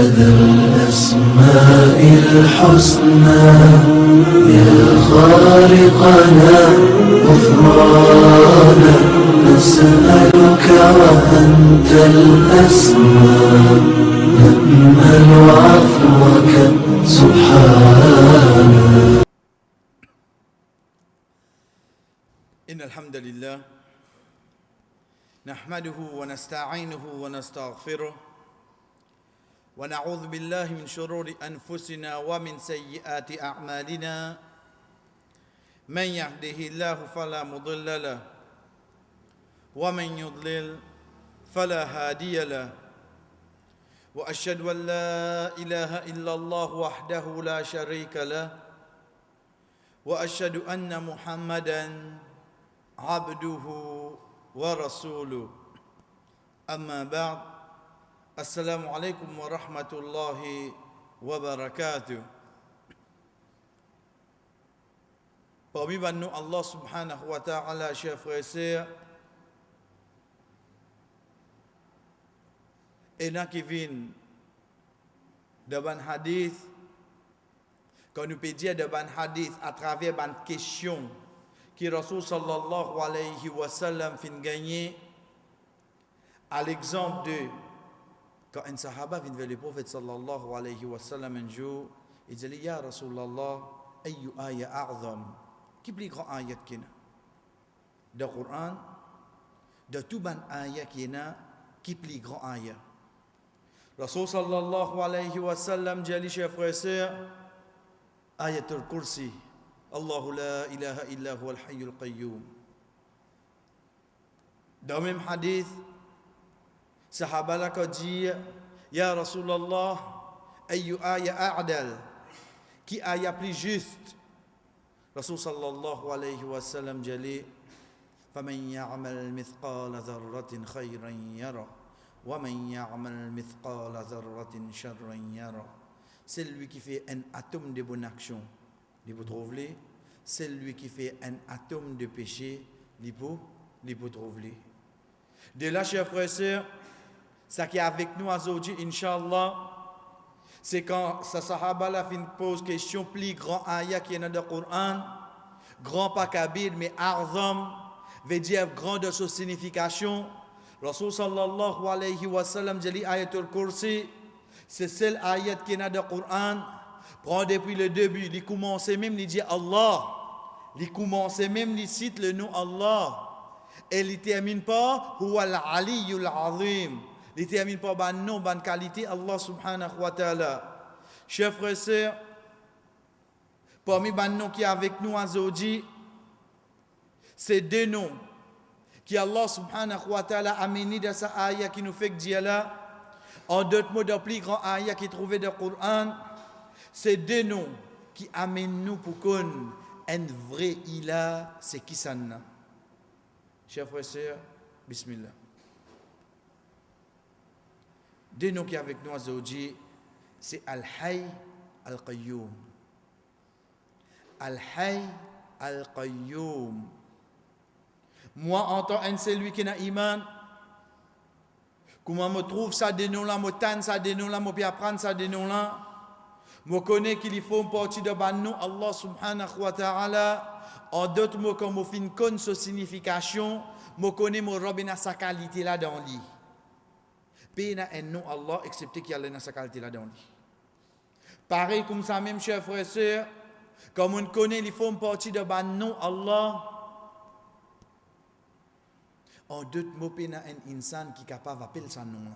الأسماء الحسنى يا خالقنا غفرانا نسألك وأنت الأسماء نأمل عفوك سبحانك. إن الحمد لله نحمده ونستعينه ونستغفره ونعوذ بالله من شرور أنفسنا ومن سيئات أعمالنا من يهده الله فلا مضل له ومن يضلل فلا هادي له وأشهد أن لا إله إلا الله وحده لا شريك له وأشهد أن محمدًا عبده ورسوله أما بعد السلام عليكم ورحمة الله وبركاته. Parmi nous Allah subhanahu wa ta'ala, chers frères et sœurs, et nous qui viennent devant hadith, quand nous peut dire devant hadith à travers une question qui Rasul sallallahu alayhi wa sallam fin gagner à l'exemple de quand un sahaba vient vers le prophète sallallahu alayhi wa sallam un jour, il dit ya Rasulallah ayu aya a'zam, qui plus grand ayat qu'il y a de Coran, de tout ban ayat qu'il y a, qui plus grand ayat. Rasul sallallahu alayhi wa sallam dit chers frères et sœurs, ayatul kursi, Allahu la ilaha illa huwa al-hayyul qayyum. Dans le même hadith, sahaba la ko dit ya Rasulallah ayu aya a'dal, qui aya plus juste. Rasul sallallahu alayhi wa sallam dit faman ya'mal mithqala dharratin khayran yara wa man ya'mal mithqala dharratin sharran yara. C'est lui qui fait un atome de bonne action, il peut trouver. C'est lui qui fait un atome de péché, il peut trouver. De là, chers frères et sœurs, ce qui est avec nous aujourd'hui, Inch'Allah, c'est quand sa sahaba la fin pose question, plus grand ayat qui est dans le Coran, grand pas kabir, mais arzam, veut dire grand de sa signification. Rasul sallallahu alayhi wa sallam dit ayatul kursi, c'est celle ayat qui est dans le Coran, prend depuis le début, il commence même, il dit Allah, il commence même, il cite le nom Allah, et il ne termine pas, huwa al-aliyyul azim. Il ne termine pas par nom, par qualité, Allah subhanahu wa ta'ala. Chers frères et sœurs, parmi les noms qui est avec nous aujourd'hui, c'est deux noms qui Allah subhanahu wa ta'ala a amené dans sa ayah qui nous fait dire là, en d'autres mots, dans le plus grand ayah qui est trouvé dans le Coran, c'est deux noms qui amènent nous pour qu'on un vrai ilah, c'est qui ça? Chers frères et sœurs, bismillah. Deux noms qui sont avec nous aujourd'hui, c'est Al-Hayy Al-Qayyum. Al-Hayy Al-Qayyum. Moi, en tant que celui qui n'a iman, comment me trouve ça des noms-là, me tanne ça des noms-là, me puis apprendre ça des noms-là, je connais qu'il faut une partie de nous, Allah subhanahu wa ta'ala, en d'autres mots, comme je connais sa signification, je connais mon Robin sa qualité là dans lui. Pays n'a un nom Allah, excepté qu'il y a dans sa qualité là dans lui. Pareil comme ça, même chers frères et sœurs, comme on connaît, il faut une partie de nous, Allah. En d'autres mots, pays n'a un insan qui est capable d'appeler son nom.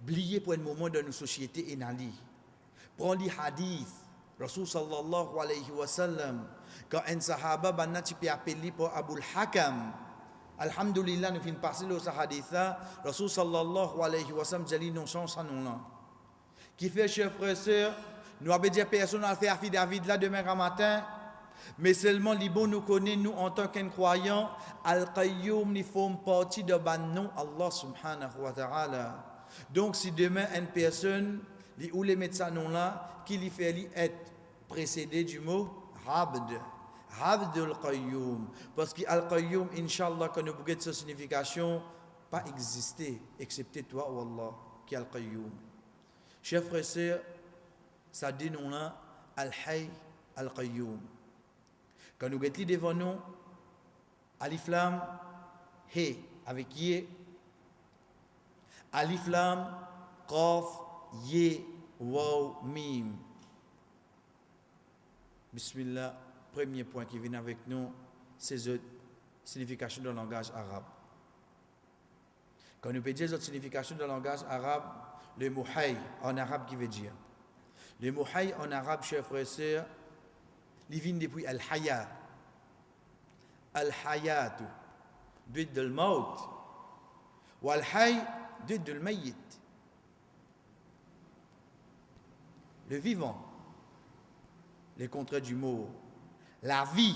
Oubliez pour un moment dans nos sociétés et dans lui. Prends les hadiths, Rasul sallallahu alayhi wa sallam, quand un sahaba banna tu peux appeler pour Abu al-Hakam. Alhamdulillah, nous finissons passer le hadith-là, Rasul sallallahu alayhi wa sallam, jali non sans ça non là. Qui fait, chers frères et sœurs, nous avons dit personne à faire David là demain matin, mais seulement les bons nous connaissent, nous en tant qu'un croyant, Al-Qayyum, nous faisons partie de nom Allah subhanahu wa ta'ala. Donc si demain une personne ou les médecins non là, qui lui fait être précédé du mot Abd. Abdul Qayyum. Parce que Al-Qayyum, Inch'Allah, quand nous regardons sa signification, pas exister, excepté toi ou Allah, qui est Al-Qayyum. Chers frères et sœurs, ça dit nous là, Al-Hayy Al-Qayyum. Quand nous mettons devant nous, Alif Lam, He, avec Ye, Alif Lam, Qaf, Ye, Waw, Mim. Bismillah, premier point qui vient avec nous, c'est la signification du langage arabe. Quand nous peut dire la signification du langage arabe, le mot hayy en arabe qui veut dire. Le mot hayy en arabe, chers frères et sœurs, il vient depuis al-haya. Al-hayatu, ضد الموت. والحي ضد الميت. Le vivant, le contraire du mot. La vie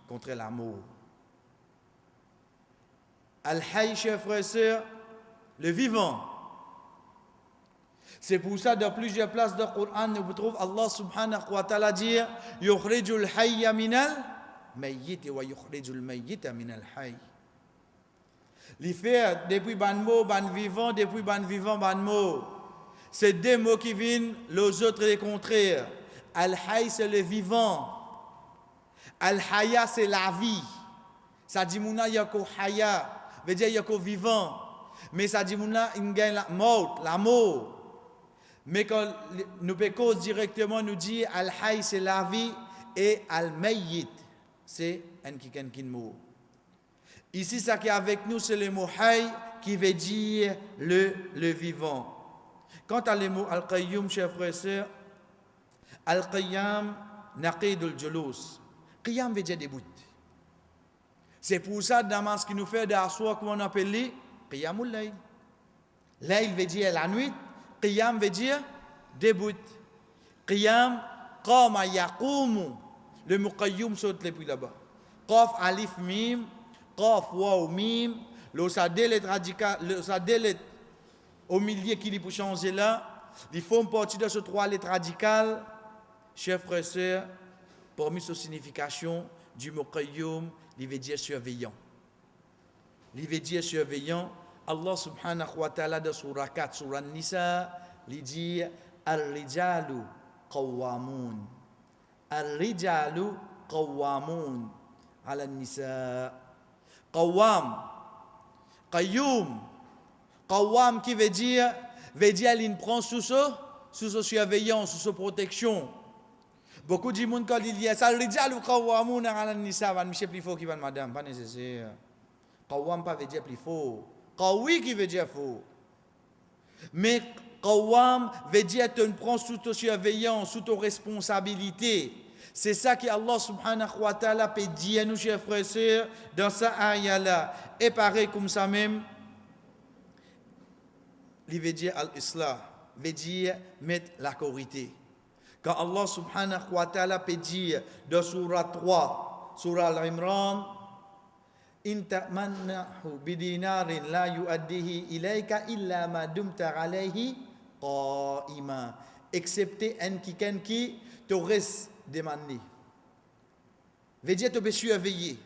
contre la mort. Al-hayy, chers frères et sœurs, le vivant. C'est pour ça, dans plusieurs places du Coran, nous trouvons Allah subhanahu wa ta'ala dire yukhrijul hayya minal mayyit wa yukhrijul mayyita minal hayy. Les faire depuis ban mot, ban vivant, depuis ban vivant, ban mot. C'est deux mots qui viennent, les autres les contraires. Al-hayy, c'est le vivant. Al-haya, c'est la vie. Ça dit mouna yako haya, veut dire yako vivant. Mais ça dit mouna ingain la mort, la mort. Mais quand nous pécons directement, nous dit Al-Hayy c'est la vie et Al-Mayyit c'est un qui mort. Ici, ça qui est avec nous, c'est le mot Hayy qui veut dire le vivant. Quant à le mot Al-Qayyum, chers frères et sœurs, Al-Qayyam naqidul julus. Qiyam veut dire debout. C'est pour ça, dans ce qui nous fait d'asseoir, qu'on appelle Qiyamul Layl. Layl veut dire la nuit. Qiyam veut dire debout. Qiyam, qama yaqumu. Le mot qayyum saute depuis là-bas. Qaf alif mim, qaf waw mim. Le sadélet radical, le sadélet au milieu qui dit pour changer là. Il faut une partie de ce trois lettres radicales. Chers frères et sœurs, parmi ces significations du mot qayyum, il veut dire surveillant. Il veut dire surveillant. Allah subhanahu wa ta'ala dans surah 4, surah Nisa, il dit Ar-rijalu qawwamun. Ar-rijalu qawwamun ala nisa. Qawwam, qayyum. Qawwam qui veut dire il prend sous sa surveillance, sous sa protection. Beaucoup de monde quand il dit ça, Ar-rijalu qawwamun ala nisa, va me plus fort qui va madame, pas nécessaire. Qawwam pas veut dire plus fort. Qawi qui veut dire faux. Mais Qawwam veut dire tu prends sous ta surveillance, sous ta responsabilité. C'est ça que Allah subhanahu wa ta'ala peut dire à nous, chers frères et sœurs, dans sa ayah-là. Et pareil comme ça même, il veut dire al-islah, veut dire mettre la corité. Quand Allah subhanahu wa ta'ala peut dire dans surah 3, surah Al-Imran, إن تأمنه بدينار لا يؤديه إليك إلا ما دمت عليه قائما excepté un qui te reste demandé. Veut dire te be surveiller.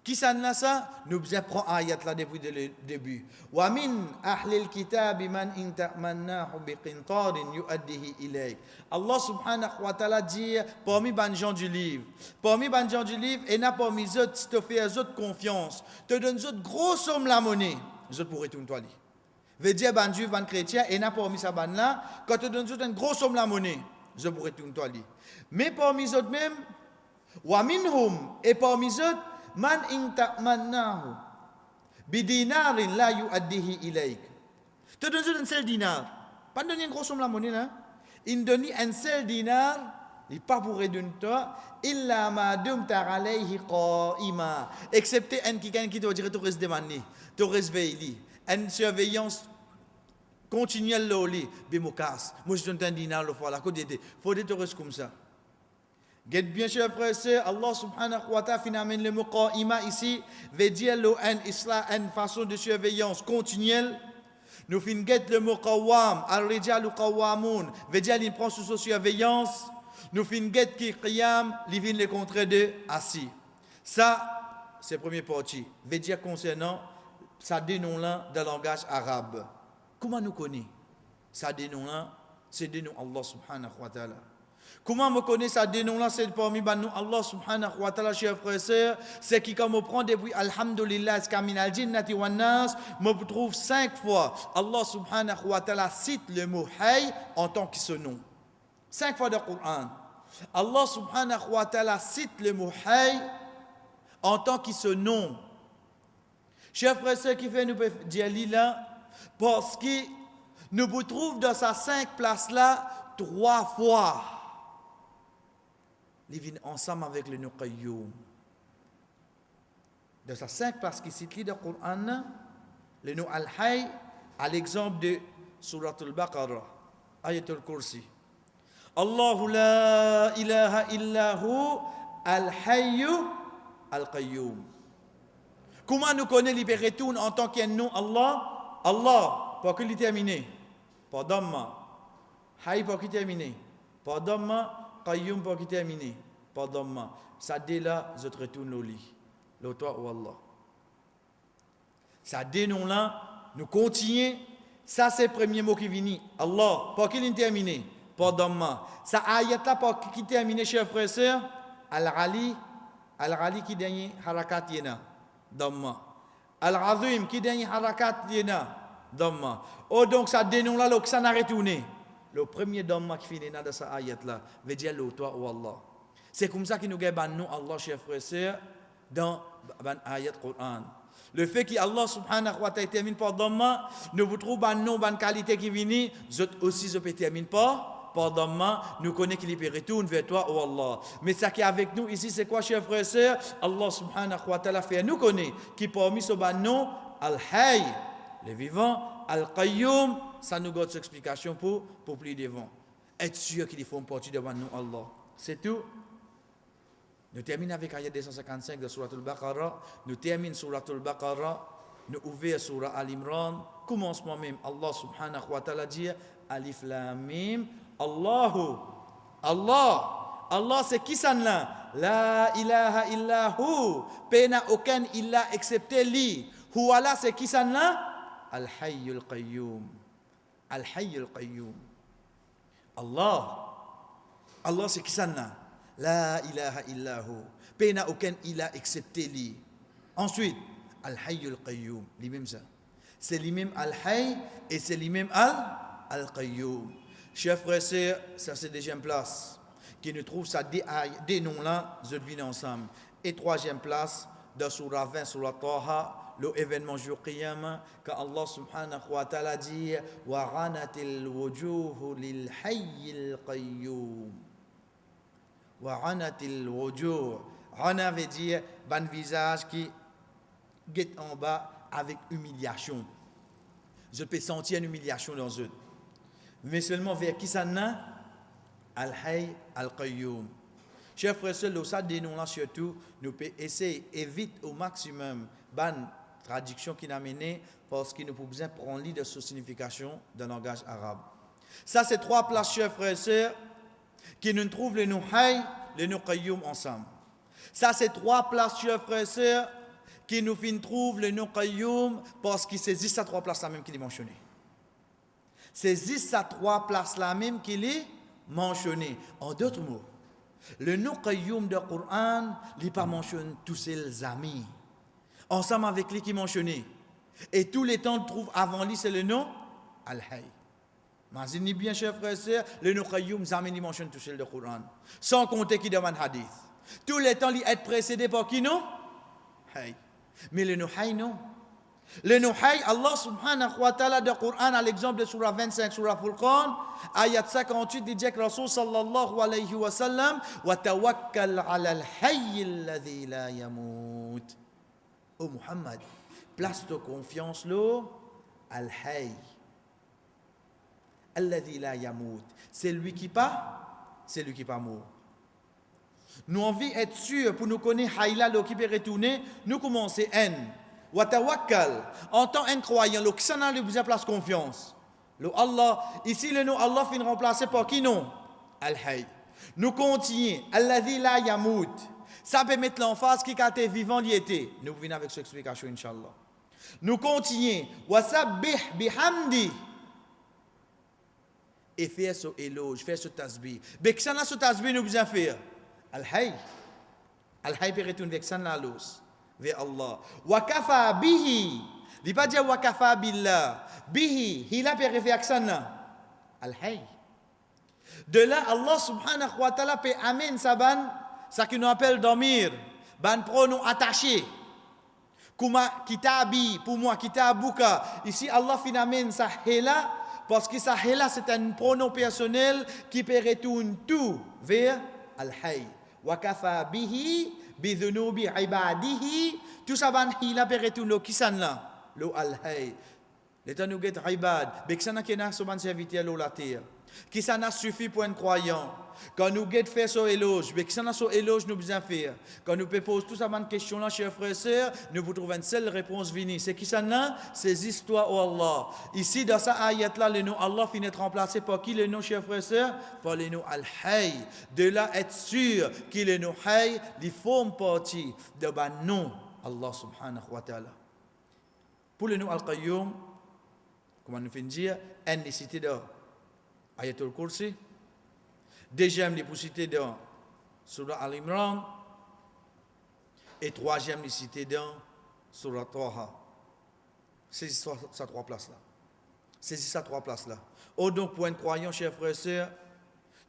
Qui ça n'a ça? Nous apprenons ayat là depuis le début. Wa min ahli al-kitab man in ta'mannahu bi qintarin yu'addihi ilayk. Allah subhanahu wa ta'ala dit parmi les gens du livre. Parmi les gens du livre, et n'a parmi eux si te fais eux confiance, te donne eux grosse somme la monnaie, eux pourraient tout toi. Veut dire ban juif, ban chrétien, et n'a parmi ça ban là, quand te donne eux une grosse somme la monnaie, eux pourraient tout toi. Mais parmi eux même, wa minhum, et parmi eux man in ta'mannahu bidinarin la yu'addihi ilayk. Te donne un seul dinar. Pas donner une grosse somme la monnaie là. Il donne un seul dinar, il pas pour redonner toi illa ma dumta alayhi qa'ima. Excepté un qui te dire tu restes demandé, tu restes veillé. Une surveillance continuelle là au lit. Bimokas. Moi je donne un dinar le fois là côté faut te rester comme ça. Guette bien, chers frères et sœurs, Allah subhanahu wa ta'ala finalement le mot qa'ima ici veut dire une façon de surveillance continuelle. Nous fin guette le mot qawwam, al-rijalu qawwamun, veut dire il prend sous sa surveillance. Nous fin guette qui qiyam, il vient le contraire de assis. Ça, c'est la première partie. Veut dire concernant ça dénom là dans le langage arabe. Comment nous connaissons ça dénom là? C'est des noms Allah subhanahu wa ta'ala. Comment me connaît ça des noms là, c'est parmi nous Allah subhanahu wa ta'ala, chers frères et sœurs, c'est qui quand me prend depuis Alhamdulillah, Kaminal Jinnati wa Nas, me trouve 5 fois. Allah subhanahu wa ta'ala cite le mot Hay en tant que ce nom. 5 fois dans le Coran. Allah subhanahu wa ta'ala cite le mot Hay en tant que ce nom. Chers frères et sœurs, qui fait nous dire là, parce que nous vous trouvons dans ces 5 places là 3 fois. Ils viennent ensemble avec le nom Qayyum. Dans ces 5 places qui citent dans le Coran, le nom Al-Hay, à l'exemple de Surat Al-Baqarah, Ayat Al-Kursi. Allahu la ilaha illahu Al-Hayyu Al-Qayyum. Comment nous connaissons Libéretoun en tant qu'un nom Allah? Allah, pour qu'il est terminé. Pas Dhamma. Hay pour qu'il est terminé. Pas Dhamma. Qayyum pour qu'il est terminé. Pas Dhamma. Ça dit là, je te retourne au lit. Le toi ou Allah. Ça dit non là, nous continuons. Ça c'est le premier mot qui vient. Allah, pour qu'il est terminé. Pas Dhamma. Ça ayat là pour qu'il est terminé, chers frères et sœurs. Al-Ali qui dernier harakat yena. Dhamma. Al-Azim qui dernier harakat yena. Dhamma. Oh donc ça dénonce là, ça n'a retourné. Le premier Dhamma qui finit dans cette ayat là, veut dire le toi ou Allah. C'est comme ça que nous gagnons Allah, chers frères et sœurs, dans l'ayat Coran. Le fait qu'Allah subhanahu wa ta'ala termine par Dhamma, nous vous trouvons un nom, une qualité qui vient, aussi je peux terminer par Dhamma, nous connaissons qu'il est retourne vers toi ou Allah. Mais ça qui est avec nous ici, c'est quoi, chers frères et sœurs? Allah subhanahu wa ta'ala fait nous connaître qui parmi ce nom, Al-Hay, le vivant, Al-Qayyum, ça nous donne cette explication pour plus devant. Être sûr qu'ils font partie devant nous, Allah. C'est tout. Nous terminons avec ayat 255 de Surat Al-Baqarah. Nous terminons Surat Al-Baqarah. Nous ouvrons Surat Al-Imran. Commencement même, Allah subhanahu wa ta'ala dit Alif Lam Mim. Allahu. Allah, c'est qui ça là? La ilaha illahu. Pena aucun illa excepté lui. Huwala, c'est qui ça là? Al-Hayyul Qayyum. Al-Hayyul Qayyum. Allah c'est qui ça là? La ilaha illahu. Pena aucun illa excepté lui. Ensuite, Al-Hayyul Qayyum. Lui-même ça. C'est lui-même Al-Hayy et c'est lui-même Al-Qayyum. Chers frères et sœurs, ça c'est deuxième place. Qui nous trouve ça des noms là, je devine ensemble. Et troisième place, dans Surah 20, Surah Taha, l'événement jour Qiyamah, quand Allah subhanahu wa ta'ala dit wa ghanatil wujuhu lil hayyil qayyum. Wa ghanatil wujuh. Ghana veut dire ban visage qui guette en bas avec humiliation. Je peux sentir une humiliation dans eux. Mais seulement vers qui ça n'a? Al-Hayy Al-Qayyum. Chers frères et sœurs, ça des noms là surtout, nous pouvons essayer éviter au maximum ban traduction qui n'a mené parce qu'il nous faut besoin prendre l'idée de sa signification dans le langage arabe. Ça c'est 3 places, chers frères et sœurs, qui nous trouvent le nom Hayy, le nom Qayyum ensemble. Ça c'est 3 places, chers frères et sœurs, qui nous trouvent le nom Qayyum parce qu'ils saisissent à 3 places là même qu'il est mentionné. Saisissent à 3 places là même qu'il est mentionné. En d'autres mots, le nom Qayyum du Coran, il n'est pas mentionné tous ses amis. Ensemble avec lui qui mentionné. Et tous les temps, on trouve avant lui, c'est le nom Al-Hayy. Imaginez bien, chers frères et sœurs, le nom Qayyum, jamais il mentionne tous le Coran. Sans compter qu'il demande hadith. Tous les temps, il est précédé par qui non? Hayy. Mais le nom Hayy, non. Le nom Hayy, Allah subhanahu wa ta'ala de Coran, à l'exemple de Surah 25, Surah Furqan, ayat 58, dit que Rasul sallallahu alayhi wa sallam, wa tawakkal ala al-hayy alladhi la yamut. Oh Muhammad, place de confiance là, al-hayy. Alladhi la yamut. C'est lui qui pas, c'est lui qui pas mort. Nous envie être sûr pour nous connaître Hayy là, qui peut retourner, nous commençons N. Wa tawakkal, en tant qu'incroyant, le qui s'en a le besoin place confiance. Le Allah, ici le nom Allah finit remplacé par qui non? Al-Hayy. Nous continuons. Alladhi la yamut. Ça peut mettre l'emphase qui a été vivant l'y était. Nous venons avec cette explication, Inch'Allah. Nous continuons. Wa sabbih bihamdi. et faire ce éloge, faire ce tasbih. Mais que ça n'a ce tasbih nous besoin faire. Al-Hayy. Al-Hayy peut retourner avec ça dans l'os. Vers Allah. Wa kafa bihi. Il ne pas dire wa kafa billah. Bihi. Il a peut faire avec ça dans. Al-Hayy. De là, Allah subhanahu wa ta'ala peut amener ça qui nous appelle dormir. Ban pronom attaché. Kuma kitabi, pour moi, kitabuka. Ici, Allah fin amène ça là. Parce que ça là, c'est un pronom personnel qui peut retourner tout vers Al-Hayy. Wa kafa bihi, bidhunubi ibadihi. Tout ça, il a peut retourner qui ça là? Le Al-Hayy. L'état nous guette ibad. Mais que ça n'a qu'un souvent serviteur l'eau la terre. Qui ça n'a suffi pour un croyant. Quand nous guette faire son éloge, mais que ça n'a son éloge nous besoin faire. Quand nous posons tout ça de questions là, chers frères et sœurs, nous vous trouvons une seule réponse venue. C'est qui ça n'a? Ces histoires au Allah. Ici, dans cette ayat là, le nom Allah finit de remplacer par qui le nom, chers frères et sœurs? Par le nom Al-Hayy. De là, être sûr qu'il est le nom Hayy, il forme partie de le nom Allah subhanahu wa ta'ala. Pour le nom Al-Qayyum, comment nous finissons dire, une nécessité de Ayatul Kursi. Deuxième, les possibilités dans Surah Al-Imran. Et troisième, les cités dans Surah Taha. Saisissez ces trois places-là. Saisissez ces trois places-là. Oh, donc, pour un croyant, chers frères et sœurs,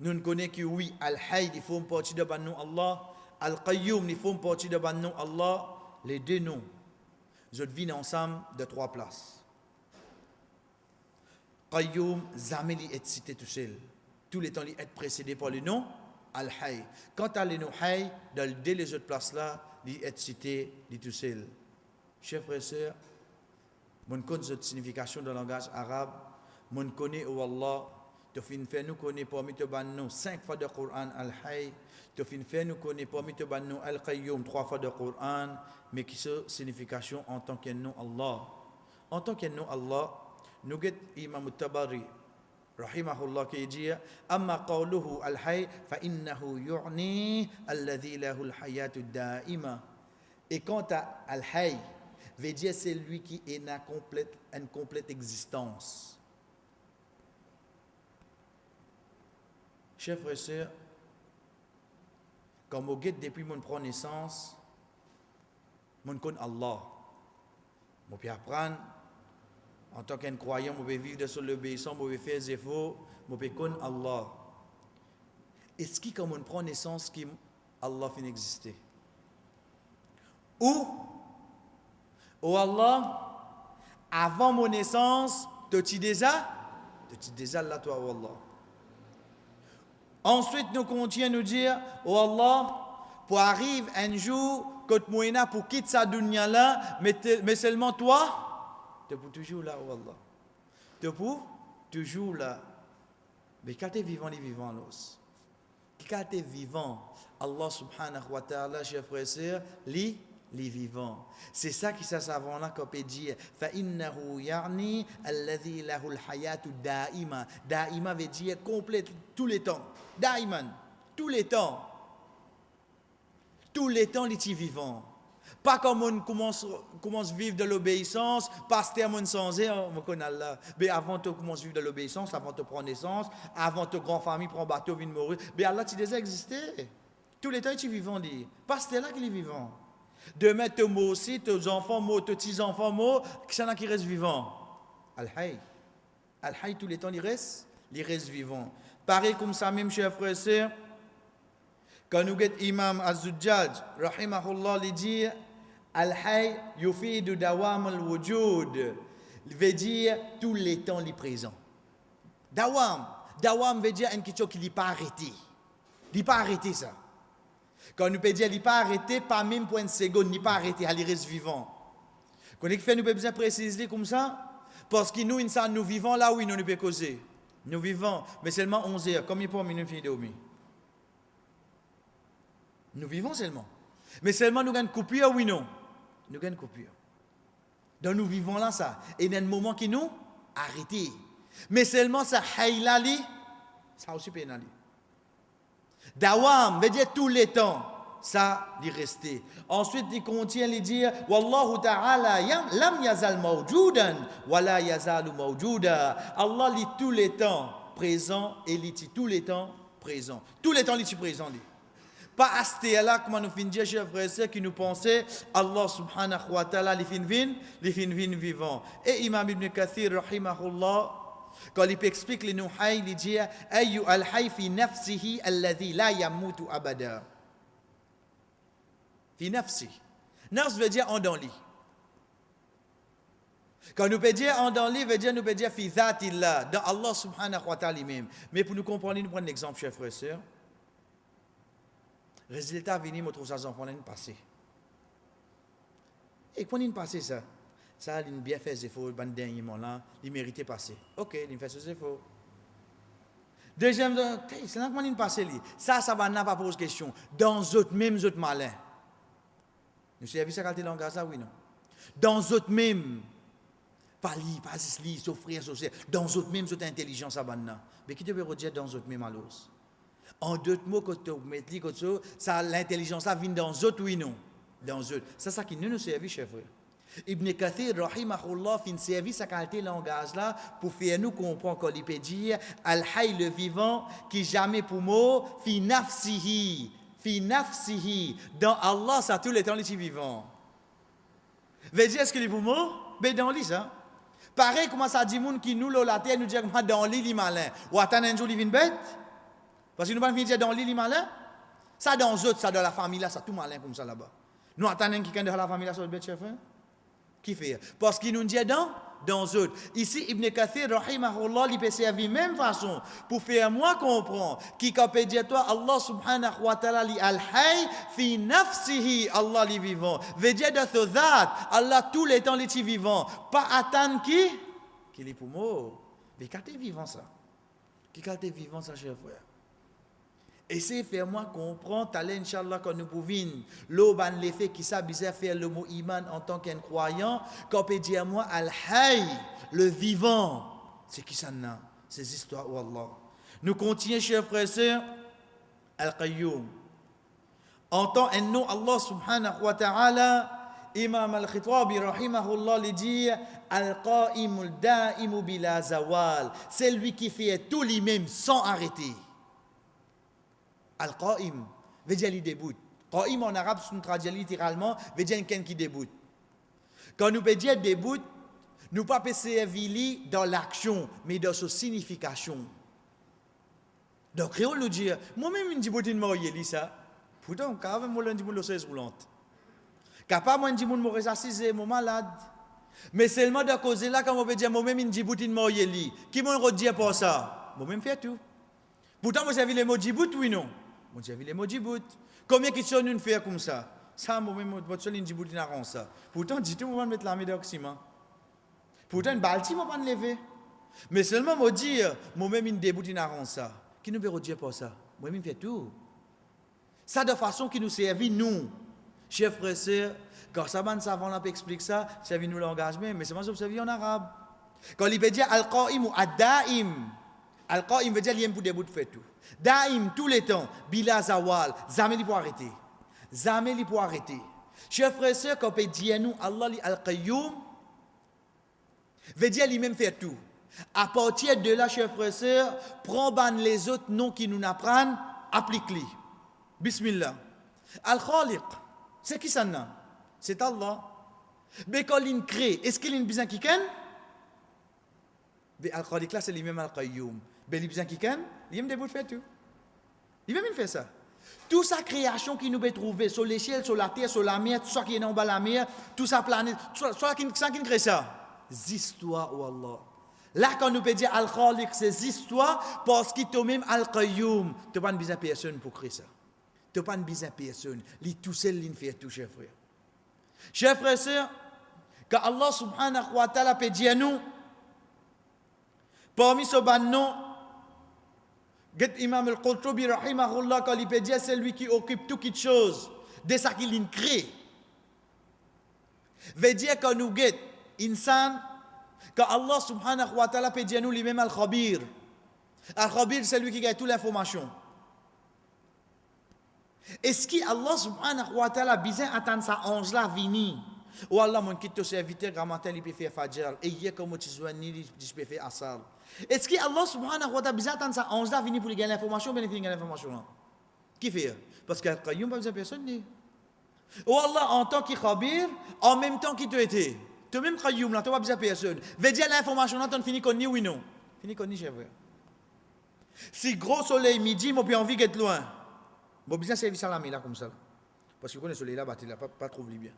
nous ne connaissons que oui, Al-Hayy, ils font partie de nom Allah. Al-Qayyum, ils font partie de nom Allah. Les deux noms, ils vivent ensemble de trois places. Qayyum, Zameli est cité tout seul. Tous les temps, il est précédé par le nom Al-Hayy. Quant à le nom Hayy, dans les autres places là, il est cité tout seul. Chers frères et sœurs, on connaît cette signification dans le langage arabe. On connaît où Allah, tu fais nous connaître parmi tes noms 5 fois de Coran Al-Hayy. Tu fais nous connaître parmi tes noms Al-Qayyum 3 fois de Coran, mais qui est signification en tant que nom Allah. En tant que nom Allah, nous avons Imam Tabari, rahimahullah, qui dit Amma qawluhu al-hayy, fa innahu yu'ni alladhi lahu al-hayatu da'ima. Et quant à al-hayy, veut dire c'est lui qui est une complète existence. Chers frères et sœurs, quand je guette depuis mon première naissance, je connais Allah. Je peux apprendre. En tant qu'un croyant, je peux vivre sur l'obéissance, je peux faire des efforts, je peux connaître Allah. Est-ce que quand on prend naissance, Allah finit d'exister? Ou Allah, avant mon naissance, tu déjà là, toi, oh Allah. Ensuite, nous continuons à nous dire, oh Allah, pour arriver un jour, quand moi pour quitter sa dunya là, mais seulement toi, tu es toujours là, oh Allah. Tu es toujours là. Mais quand tu es vivant, les vivants, l'os. Quand tu es vivant, Allah subhanahu wa ta'ala, chers frères et sœurs, les vivants. C'est ça qui s'avance là qu'on peut dire. فَإِنَّهُ يَعْنِي الَّذِي لَهُ الْحَيَاةُ دَائِمًا. Da'ima veut dire complète, tous les temps. Da'iman, tous les temps. Tous les temps, les vivants. Pas comme on commence à vivre de l'obéissance, pasteur mon sans on connaît Allah. Mais avant de commencer à vivre de l'obéissance, avant de prendre naissance, avant de grande famille prendre bateau, vient mourir, mais Allah tu déjà existé. Tous les temps tu vivant dit. Pasteur là qui est vivant. Demain tes mots aussi, tes enfants mots, tes petits-enfants mots, qui sont là qui restent vivants. Al-Hayy. Al-Hayy tous les temps il reste vivant. Pareil comme ça même chers frères et sœurs, quand nous avons Imam Az-Zujjaj, rahimahullah, il dit Al-Hayy yufidu dawam al-wujud. Il veut dire tous les temps les présents. Dawam veut dire une chose qui n'est pas arrêtée. Il n'est pas arrêté ça. Quand nous peut dire qu'il n'est pas arrêté, pas même pour une seconde, il n'est pas arrêté, il reste vivant. Quand nous pouvons besoin préciser comme ça, parce que nous, nous vivons là où nous pouvons causer. Nous vivons, mais seulement 11 heures. Combien de minutes finit de dormir? Nous vivons seulement. Mais seulement nous avons une coupure, oui, non? Nous avons une coupure. Donc nous vivons là, ça. Et il y a un moment qui nous arrêté. Mais seulement ça, haïlali, ça aussi peut aller. Dawam veut dire tous les temps. Ça, il resté. Ensuite, il contient, il dit Wallahu ta'ala lam yazal mawjoudan wa la yazalu mawjouda. Allah lit tous les temps. présent et l'iti tous les temps présent. Tous les temps l'iti présent. Pas acheter là, comme nous finissons, chers frères et sœurs, qui nous pensaient, Allah subhanahu wa ta'ala, les fin vivants. Et Imam Ibn Kathir, rahimahullah, quand il explique les nouhaï, il dit, Ayu al-hay fi nafsihi alladhi la yamutu abada. Fi nafsi. Nafs veut dire en dans lit. Quand nous peut dire en dans lit, veut dire nous peut dire fi dhatillah, dans Allah subhanahu wa ta'ala lui-même. Mais pour nous comprendre, nous prenons l'exemple, chers frères et sœurs. Résultat venu, je trouve ça en prendre une passé. Et quand il passe ça, ça il bien fait ses efforts, le dernier moment il méritait passer. OK, il fait ses efforts. Deuxième, c'est là comment il passe ça va n'a pas poser question. Dans autres mêmes autres malins. Nous savons ça quand langage ça oui non. Dans autres mêmes pas souffrir, dans autres mêmes autres intelligence ça banna. Mais qui te veut dire dans autres mêmes alors? En d'autres mots, quand tu mets ça, l'intelligence là vient dans autres, oui, non. Dans autres. C'est ça qui nous servit, chers frères. Ibn Kathir, rahimahullah, fin servi sa qualité langage là pour faire nous comprendre qu'on peut dire Al-Hayy le vivant qui jamais pour mot, fi nafsihi, dans Allah, ça tout le temps, il est vivant. Veut dire, est-ce qu'il est pour mot? Ben dans lui, ça. Pareil, comment ça dit, moun qui nous, la terre, nous dit que dans lui, il est malin. Ou attends un jour, il vient bête? Parce que nous ne pouvons pas dire dans l'île malin. Ça dans autres, ça dans la famille là, ça tout malin comme ça là-bas. Nous attendons qui dans la famille là sur le bête chef. Qui fait? Parce qu'il nous dit dans autres. Ici, Ibn Kathir, rahimahullah, il peut servir même façon pour faire moi comprendre qui peut dire toi, Allah subhanahu wa ta'ala li al-hayy fi nafsihi, Allah li vivant. Veut dire de ce that, Allah tous les temps li vivant. Pas attendre qui est pour moi. Mais quand tu es vivant ça. Qui quand tu es vivant ça, cher frère. Essayez de faire moi comprendre, allez, Inch'Allah, quand nous pouvons, l'auban l'effet qui s'abusait à faire le mot iman en tant qu'un croyant, quand on peut dire moi, al-hayy, le vivant, c'est qui ça n'a, ces histoires, oh Allah. Nous continuons, chers frères et sœurs, al-qayyum. En tant un nom, Allah subhanahu wa ta'ala, Imam al-Khitabi, rahimahullah, lui dit, al-qa'imul da'imu bila zawal, c'est lui qui fait tout lui-même sans arrêter. Al-Qa'im veut dire qu'il déboute. Qa'im en arabe, si nous traduisons littéralement, veut dire quelqu'un qui déboute. Quand nous peut dire déboute, nous ne pouvons pas servir dans l'action, mais dans sa signification. Donc, créole nous dit, moi-même, je dis que je ne ça. Pourtant, quand même, je dis que je suis roulante. Capable, je dis que je suis assise, je suis malade. Mais seulement de cause là, quand on peut dire, moi-même, je dis que je suis qui m'a redit pour ça? Moi-même, je fais tout. Pourtant, vous avez les mots Djibout, oui non? Moi, j'ai vu les mots Djibout. Combien de questions nous faire comme ça? Ça, moi-même, votre seul Djibout, il a ça. Pourtant, dis-tu, on va mettre l'armée d'oxymore. Pourtant, une balti, on va pas lever. Mais seulement, moi, dire, moi-même, une débout, il a ça. Qui nous peut dire pour ça? Moi-même, je fais tout. Ça, de façon qui nous servit, nous, chers frères et sœurs, quand ça, man, savant, on explique ça, servit nous l'engagement, mais c'est moi, j'observe en arabe. Quand il peut dire al-qa'im ou ad-da'im, al-qa'im veut dire qu'il y a pour débout, fait tout. Daim, tous les temps, bila zawal, jamais pour arrêter. Jamais pour arrêter. Chers frères et sœurs, quand on peut dire nous, Allah li al-qayyum, veut dire lui-même faire tout. À partir de là, chers frères et sœurs, prends les autres noms qui nous apprennent, applique-les. Bismillah. Al-Khaliq, c'est qui ça n'a? C'est Allah. Mais quand il crée, est-ce qu'il a une besoin qui ken? Mais Al-Khaliq là, c'est lui-même Al-Qayyum. Mais il a besoin qui ken? Il aime des bouts de faire tout. Il va même faire ça. Toute sa création qui nous peut trouver sur l'échelle, sur la terre, sur la mer, tout ça qui est en bas de la mer, toute sa planète, tout ça qui crée ça. Histoires, oh Allah. Là, quand nous peut dire Al-Khaliq, c'est histoires parce qu'il est même Al-Qayyum. Tu n'as pas besoin de personne pour créer ça. Tu n'as pas besoin de personne. Il tout seul, il fait tout, chers frères. Chers frères et sœurs, quand Allah subhanahu wa ta'ala peut dire à nous, parmi ce ban nom, Imam al-Qurtubi, rahimahullah, quand il peut dire c'est lui qui occupe toute chose, de ça qu'il crée. Veut dire que nous guette, insan, que Allah subhanahu wa ta'ala peut dire nous lui-même al-Khabir. Al-Khabir, c'est lui qui a toute l'information. Est-ce que Allah subhanahu wa ta'ala a besoin d'attendre sa ange là venir Oh Allah, mon quitte serviteur, grand matin, il peut faire fajr. Et hier, comme tu sois ni, il peut faire asar. Est-ce que Allah subhanahu wa ta'ala, bizarre, tant ça, 11 là, venu pour gagner l'information, mais il finit gagner l'information. Qui fait? Parce qu'à Qayyum, pas besoin de personne. Ni. Oh Allah, en tant qu'il khabir, en même temps qu'il te était. Tu même Qayyum, là, tu pas besoin de personne. Veut dire l'information, là, tu finis qu'on ni oui non. Fini qu'on ni, chèvre. Si gros soleil midi, moi, j'ai envie d'être loin. Bon, bien service à la là, comme ça. Parce que quand le soleil là, il n'a pas trop bien.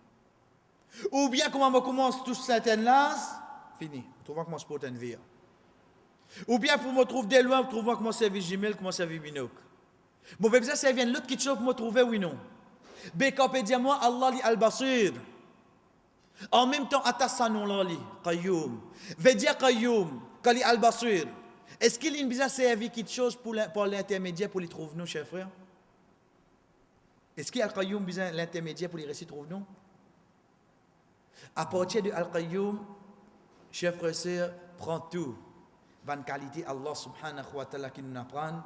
Ou bien, comment on commence tout certaines là, fini. Tu vois comment se porte une vie. Ou bien, pour me trouver de loin, trouver comment servir Gmail, comment servir Binoc. Bon, bien, ça vient l'autre qui chauffe, me trouver oui non. Ben, quand on dit moi, Allah li al-Basir. En même temps, atassanon l'ali, Qayyum. Veut dire Qayyum, Kali al-Basir. Est-ce qu'il y a une bizarre servi quelque chose pour l'intermédiaire pour les trouver nous, chers frères? Est-ce qu'il y a Al-Qayyum besoin l'intermédiaire pour les récits trouver nous? À partir de Al-Qayyum, chers frères et sœurs, prend tout. Bonne qualité, Allah subhanahu wa ta'ala qui nous apprend,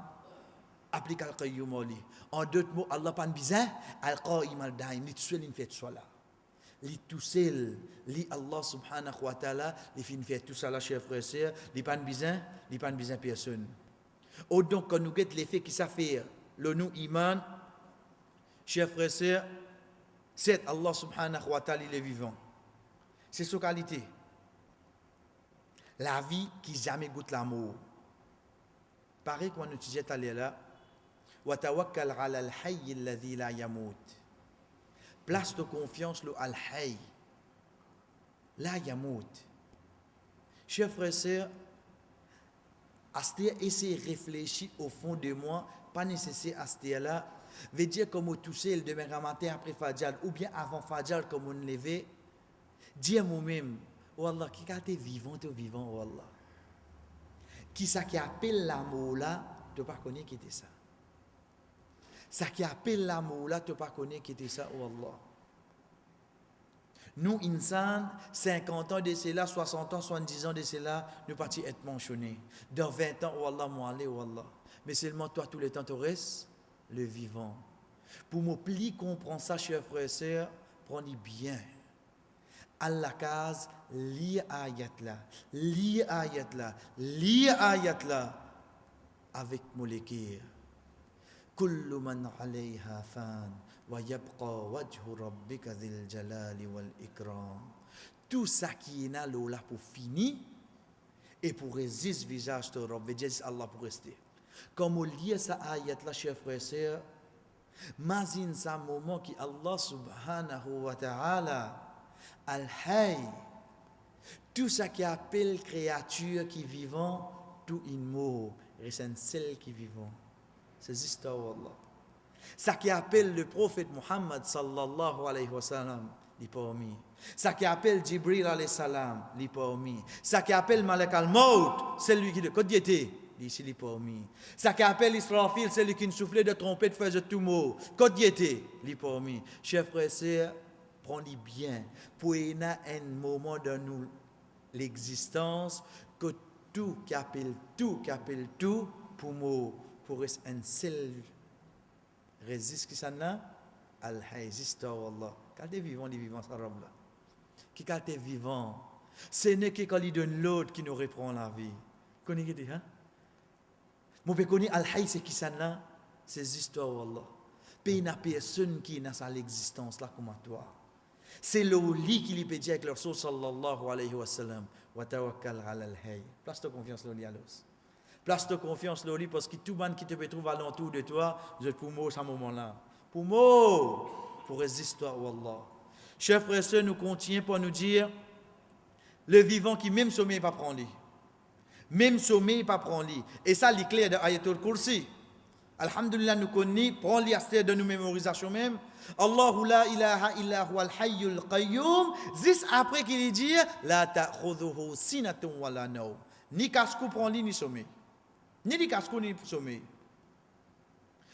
applique Al-Qayyum au lit. En d'autres mots, Allah pas besoin, Al-Qayyum al-Daim, il seul il fait tout cela. Il tout seul, il Allah subhanahu wa ta'ala, il fait tout cela, chers frères et sœurs, il pas besoin personne. Ou donc, quand nous guettons l'effet qui ça fait, le nous iman, chers frères et sœurs, c'est Allah subhanahu wa ta'ala, il est vivant. C'est sa qualité. La vie qui jamais goûte l'amour. Pareil qu'on utilisait tout à l'heure là, wa tawakkal ala al-hayy alladhi la yamut. Place de confiance le al-hayy. La yamut. Chers frères et sœurs, essayer de réfléchir au fond de moi, pas nécessaire à ce là, veut dire comme au toucher le demain matin après Fajr ou bien avant Fajr comme on levé, dire moi-même, oh Allah, qui a été vivant, oh Allah. Qui ça qui appelle l'amour là, tu ne pas connaître qui était ça. Ça qui appelle l'amour là, tu ne pas connaître qui était ça, oh Allah. Nous, insan, 50 ans de cela, 60 ans, 70 ans de cela, nous partis être mentionnés. Dans 20 ans, oh Allah, moi aller, oh Allah. Mais seulement toi, tout le temps, tu restes le vivant. Pour me plier, comprendre ça, chers frères et sœurs, prenez bien. Allah case, lis ayat là, avec molekir. Kullu man alayha fan, wa yabqa wajhu rabbika dhil jalali wal ikram. Tout ça qui est là pour finir et pour résister visage de Rabbi, Jésus Allah pour rester. Comme on lit ça ayat là, chers frères et sœurs, imagine ça moment qui Allah subhanahu wa ta'ala Al-Hayy, tout ça qui appelle créature qui vivant, tout une mot, et c'est celle qui vivant. C'est l'histoire d'Allah. Ça qui appelle le prophète Muhammad sallallahu alayhi wa sallam, il pas omis. Ça qui appelle Jibril alayhi salam, il pas omis. Ça qui appelle Malak al-Maut, c'est lui qui le code était, ici il pas omis. Ça qui appelle Israfil, c'est lui qui nous soufflait de trompette, faisait tout mot, code était, il pas omis. Chers frères et sœurs, prenez bien, pour y avoir un moment dans nous l'existence, que tout qui appelle tout, pour moi, pour être un seul résiste qui s'en a, al-hayzista wallah. Quand tu es vivant, les vivants, ça robe là. Qui quand tu es vivant, ce n'est que quand il donne l'autre qui nous reprend la vie. Connais-tu dit, hein? Mon père connaît al-hayz, c'est qui s'en a, c'est l'histoire wallah. Puis il n'y a personne qui n'a sa l'existence là comme toi. C'est le lit qu'il peut dire avec le Rasul sallallahu alayhi wa sallam. Wa tawakkal ala al-hayy. Place de confiance le lit à l'os. Place de confiance le lit parce que tout le monde qui te trouve alentour de toi, je pour moi à ce moment-là. Pour moi, pour résister à Allah. Chers frères et sœurs, nous continuons pour nous dire le vivant qui même sommeil pas prendre lit. Même sommeil pas prendre lit. Et ça l'éclair de Ayatul Kursi. Alhamdulillah, nous connaissons, prends l'asté de nos mémorisations même. Allahu la ilaha illa huwa al-hayyul qayyum. Juste après qu'il dit, la ta'khudhuhu sinatun wa la nawm. Ni casque prend lit ni sommeil. Ni casque ni sommeil.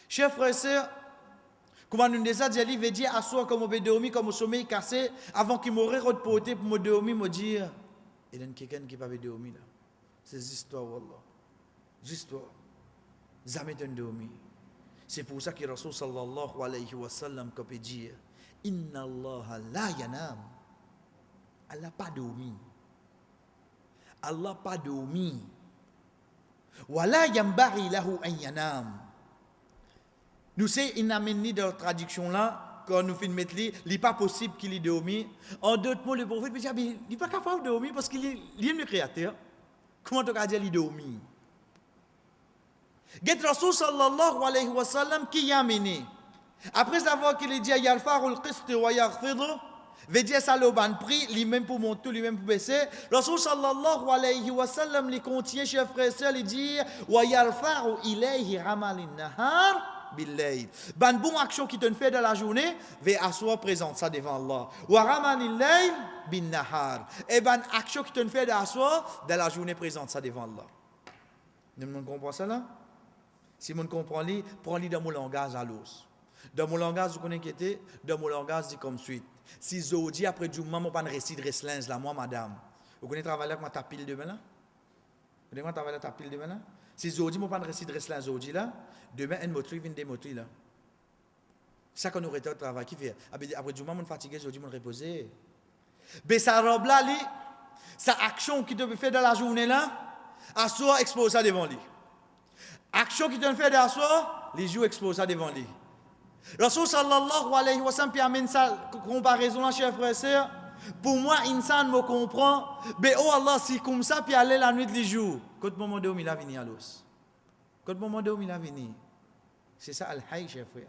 Chers frères et sœurs, comment nous déjà dit, il veut dire asseoir comme on peut dormir, comme au sommeil cassé, avant qu'il m'aurait reporté pour me dormir, me dire, il y a quelqu'un qui ne peut pas dormir là. C'est l'histoire, wallah. L'histoire. Jamais dormi. C'est pour ça que Rasul sallallahu alayhi wa sallam peut dire Inna Allah la yanam. Allah pas dormi. Allah pas dormi. Wala yambari lahu an yanam. Nous c'est une amenée de la traduction là, quand nous finissons de mettre il n'est pas possible qu'il ait dormi. En d'autres mots, le prophète dit, il n'est pas capable de dormir parce qu'il est le créateur. Comment tu vas dire qu'il dormi? Get Rasul sallallahu alayhi wa sallam qui a amené. Après avoir qu'il dit, Yalfarul qist wa yaghfidu, veut dire ça le ban prix, lui-même pour monter, lui-même pour baisser. Rasul sallallahu alayhi wa sallam, les contient, chers frères et sœurs, il dit, wa yalfaru ilayhi amalin nahar billayl. Ban bon action qui te fait dans la journée, va asseoir présente ça devant Allah. Wa ramalil layl bin nahar. Et ban action qui te fait d'asseoir dans la journée présente ça devant Allah. Vous comprenez ça là? Si vous comprenez, prenez dans mon langage à l'os. Dans mon langage, vous connaissez qui dans mon langage, dit comme suite. Si je dis après du moment, je pas de récit de wrestling là, moi, madame. Vous connaissez travailler avec ma tapile demain là? Vous connaissez travailler avec ma tapile demain là? Si je dis, je pas de récit de wrestling, je dis là, demain, une motrice vient des motrices là. C'est ça qu'on aurait été au travail. Qui fait? Après du moment, je fatigué, je dis, je reposer. Mais sa robe là, sa action qui te fait dans la journée là, à soi, expose ça devant lui. Action qui te fait dans soi, les jours expose ça devant lui. Rasul sallallahu alayhi wa sallam, puis amène ça, comparaison là, chers frères et sœurs. Pour moi, insan me comprend. Mais oh Allah, si comme ça, puis aller la nuit, les jours. Quand le moment de où il a venu à l'os. Quand le moment de où il a venu. C'est ça al-hay, chers frères.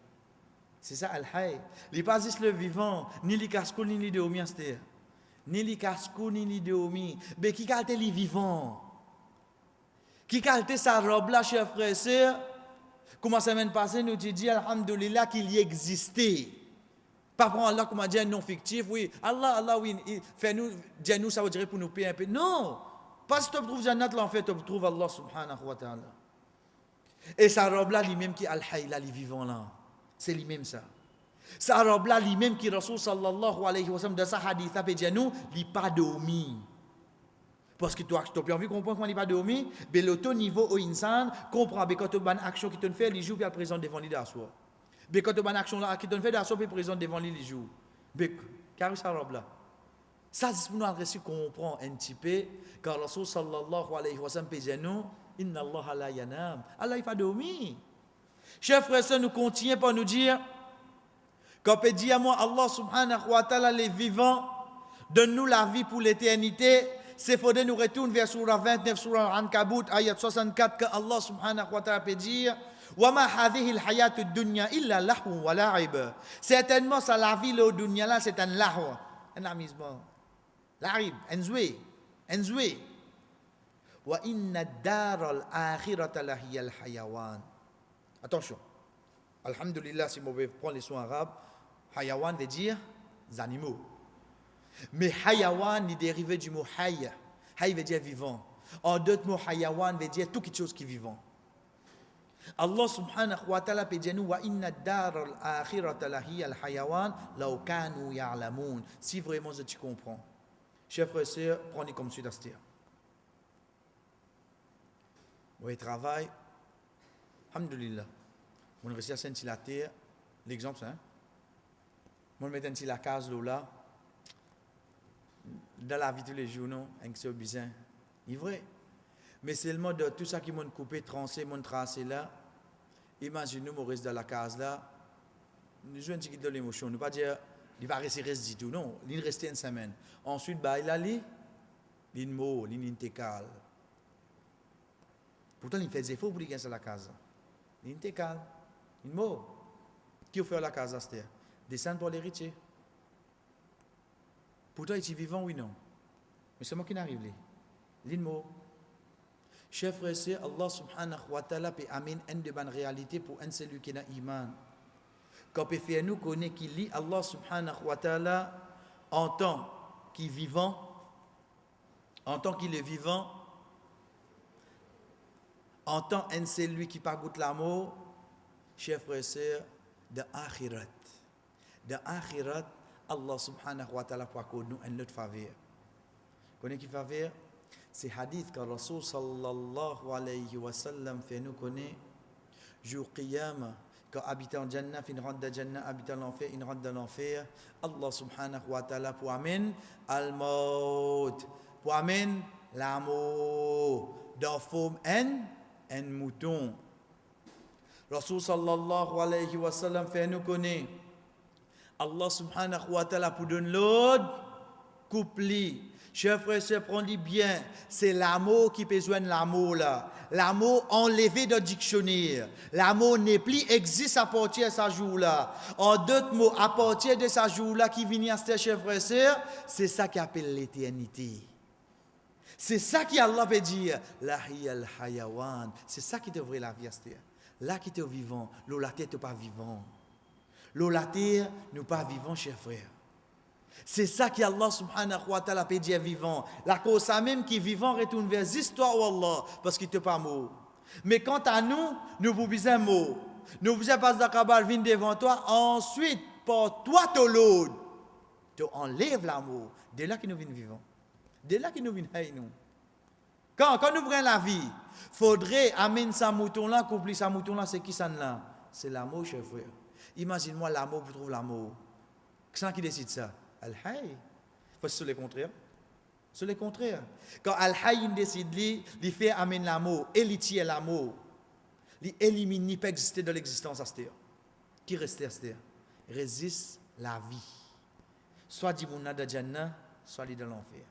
C'est ça al-hay. Il n'est pas juste le vivant, ni les cascou, ni les déomi, ni les cascou, ni les déomi. Mais qui calte les vivants? Qui calte sa robe là, chers frères et sœurs? Comme la semaine passée, nous dit, alhamdoulilah, qu'il y existait. Pas prendre Allah comme un Dieu non fictif, oui. Allah, oui, fais-nous, dis-nous, ça veut dire pour nous payer un peu. Non! Parce que tu trouves Jannat, là, en fait, tu trouves Allah subhanahu wa ta'ala. Et sa robe là, lui-même qui est al-hayy, là, les vivants là. C'est lui-même ça. Sa robe là, lui-même qui Rasul sallallahu alayhi wa sallam, dans sa hadith, il dit, nous, il n'est pas dormi. Parce que tu as envie de comprendre comment il n'est pas dormi, mais l'autre niveau au insan comprend que quand tu as une action qui te fait, les jours, puis présent devant lui d'asseoir. Mais quand tu as une action qui te fait d'asseoir, puis présent devant lui les jours. Mais, car ça robe là. Ça, c'est pour nous adresser, comprendre un petit peu, car Rasul sallallahu alayhi wa sallam peut dire nous, inna Allah la yanam. Allah, il n'est pas dormi. Chers frères et sœurs, nous continuons par nous dire, quand peut dire à moi, Allah subhanahu wa ta'ala, les vivants, donne-nous la vie pour l'éternité. C'est faudrait nous retourner vers surah 29, surah Ankabut, ayat 64, que Allah subhanahu wa ta'ala peut dire وَمَا هَذِهِ الْحَيَاةُ الدُّنْيَا إِلَّا لَهْوٌ وَلَعِبٌ. Certainement, ça la vie au dunya là, c'est un lahw, un amusement. La'ib, un jouet. وَإِنَّ الدَّارَ الْآخِرَةَ لَهِيَ الْحَيَوَانِ. Attention. Alhamdulillah, si on prend les sons arabes, hayawan veut dire les animaux. Mais hayawan est dérivé du mot hayya. Hay veut dire vivant. En d'autres mots, hayawan veut dire toute chose qui est vivant. Allah subhanahu wa ta'ala peut dire nous wa inna ad-dar al-akhirata lahiya al-hayawan law kanu ya'lamun. Si vraiment tu comprends. Chers frères et sœurs, prenez comme suite à ce terme. Oui, travail. Alhamdulillah. On réussit à sentir la terre. L'exemple, c'est on met un petit la case là. Dans la vie de tous les jours, non, c'est bizarre. C'est vrai. Mais seulement de tout ça qui m'ont coupé, trancé, m'ont tracé là, imaginez-nous, on reste dans la case là, nous jouons un petit peu de l'émotion, ne pas dire, il va rester du tout, non, il reste une semaine. Ensuite, bah, il a li, il mot, il intécal. Pourtant, il fait des efforts pour gagner la case. Il intécal, il mot. Qui a fait la case, c'est descendre pour l'héritier. Pourtant, il est vivant, oui, non. Mais c'est moi qui n'arrive là. L'immo. Chers frères et sœurs, Allah subhanahu wa ta'ala peut amener une de bonnes réalités pour un celui qui a iman. Quand peut faire nous connaître qu'il lit Allah subhanahu wa ta'ala en tant qu'il vivant, en tant qu'il est vivant, en tant un celui qui pas goûte l'amour, chers frères et sœurs, de akhirat. De akhirat, Allah subhanahu wa ta'ala pour accorder nous une autre faveur. Vous connaissez qui faveur? C'est hadith que Rasul sallallahu alayhi wa sallam fait nous connaître. Jour qiyam, Quand habitant en Jannah, il rentre dans Jannah, habitant l'enfer, il rentre dans l'enfer. Allah subhanahu wa ta'ala pour amener al-maut, pour amener l'amour dans forme un mouton. Rasul sallallahu alayhi wa sallam fait nous connaître. Allah subhanahu wa ta'ala pour donner l'autre couplet. Chers frères et sœurs, prenez bien, c'est l'amour qui peut joindre l'amour là. L'amour enlevé dans le dictionnaire. L'amour n'est plus existe à partir de ce jour-là. En d'autres mots, à partir de ce jour-là qui vient à ce chers frères et sœurs, c'est ça qui appelle l'éternité. C'est ça qui Allah peut dire. La hiyal hayawan. C'est ça qui devrait la vie à terre. Là qui est vivant, l'eau la terre n'est pas vivant. L'eau la terre n'est pas vivant, chers frères. C'est ça qui Allah subhanahu wa ta'ala peut dire vivant. La cause ça même qui vivant retourne vers l'histoire d'Allah parce qu'il n'est pas mort. Mais quant à nous, nous vous besoin mot. Nous besoin pas d'akabal vient devant toi. Ensuite, pour toi, tu tu enlèves l'amour. De là que nous venons vivants. De là que nous venons nous. Quand nous prenons la vie, il faudrait amener sa mouton-là, coupler sa mouton-là, c'est qui ça là? C'est l'amour, cher frère. Imagine-moi l'amour, vous trouvez l'amour. Qui qui décide ça? Al-Hayy. Parce que c'est le contraire. C'est le contraire. Quand Al-Hayy décide, il fait amener l'amour, et il tire l'amour. Il élimine, il peut exister dans l'existence à cette terre. Qui reste à cette terre? Résiste la vie. Soit dit mon de Jannah, soit dit dans l'enfer.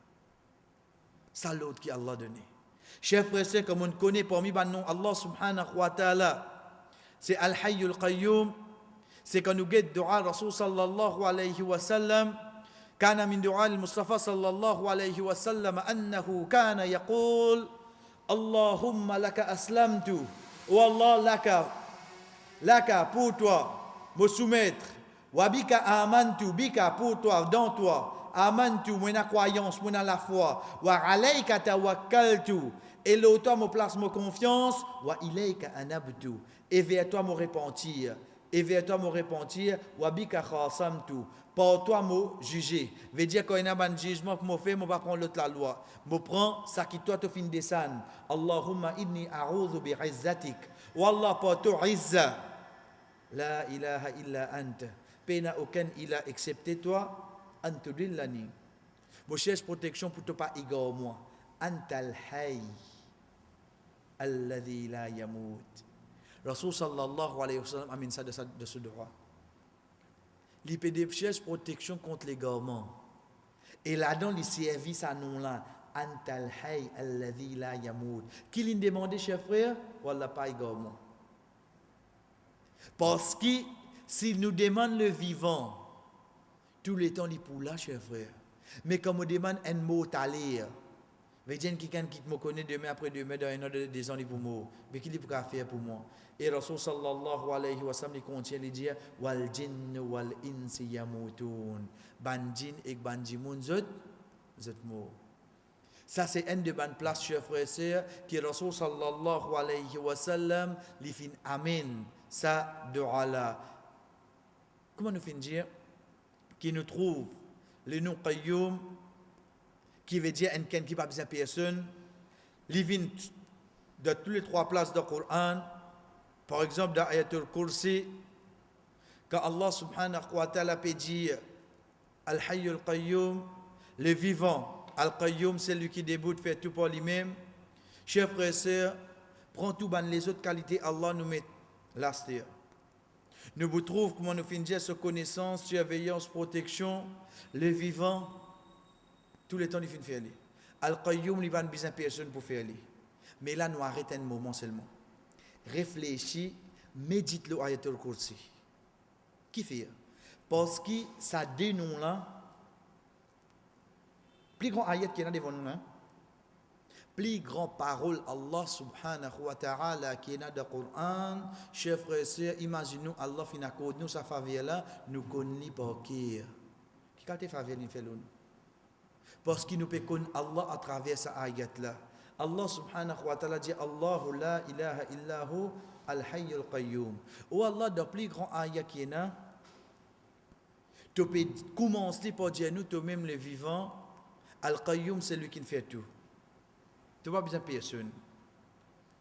C'est l'autre qui Allah donné. Chers frères et sœurs, comme on connaît parmi les noms Allah subhanahu wa ta'ala, c'est Al-Hayyul Qayyum. C'est quand nous guette dua Rasul sallallahu alayhi wa sallam. كان من دعاء المصطفى صلى الله عليه وسلم أنه كان يقول اللهم لك أسلمت والله لك pour toi me soumettre وبك آمنت بك pour toi dans toi آمنت mon croyance mon la foi وعليك توكلت et l'auteur me place ma confiance وإليك أنبت et vers toi me repentir et vers toi me repentir وبك خاصمت pour toi, me juger. Veut dire qu'il y a un jugement que je fais, je vais prendre l'autre la loi. Je prends ça qui toi te fin descendre. Allahumma inni a'udhu bi'izzatik. Wallah pour toi izza. La ilaha illa anta. Pena aucun ila excepté toi. Antudillani. Je cherche protection pour ne pas égarer moi. Antal hayy. Alladhi la yamut. Rasul sallallahu alayhi wa sallam amène ça de ce droit. L'IPD cherche protection contre l'égarement. Et là-dedans, il service à nous là. Antal hayy alladhi la yamut. Qui lui demande, cher frère? Wallah, pas égarement. Parce que s'il nous demande le vivant, tout le temps, il pour là, cher frère. Mais comme on demande un mot à lire, veut dire quelqu'un qui me connaît demain après demain dans un an des années pour moi. Mais qu'il peut faire pour moi? Et Rasul sallallahu alayhi wa sallam, il contient, il dit wal jinn wal insi yamutun. Ban jinn et ban jimoun zot mot. Ça c'est une de bonnes places, chers frères et sœurs, qui Rasul sallallahu alayhi wa sallam, il fin amen. Ça dua là. Comment nous fin dire? Qui nous trouve le nom Qayyum, qui veut dire un qui n'a pas besoin de personne, il vient de toutes les trois places du Coran. Par exemple, dans Ayatul Kursi, quand Allah subhanahu wa ta'ala peut dire Al-Hayyul Qayyum, le vivant, Al-Qayyum, c'est lui qui déboute, fait tout pour lui-même. Chers frères et sœurs, prends tout ban les autres qualités, Allah nous met là. Nous vous trouvons, comment nous finissons sur connaissance, surveillance, protection, le vivant, tout le temps, il finit faire aller. Al-Qayyum, il va ne besoin de personne pour faire aller. Mais là, nous arrêtons un moment seulement. Réfléchis, médite le Ayatul Kursi. Qui fait? Parce que ça dénonce là, plus grand ayat qui est devant nous, hein? Plus grand parole Allah subhanahu wa ta'ala qui est dans le Coran. Chers frères et sœurs, imaginez-nous, Allah fin accorde nous sa faveur là, nous connaissons par qui. Qui a été faveur nous fait l'un? Parce qu'il nous peut connaître Allah à travers sa ayat là. Allah subhanahu wa ta'ala dit Allahu la ilaha illahu al-hayyul qayyum. Ou Allah, dans le plus grand ayat qui est là, tu peux commencer par dire nous, toi-même le vivant, al-qayyum, c'est lui qui fait tout. Tu n'as pas besoin de personne.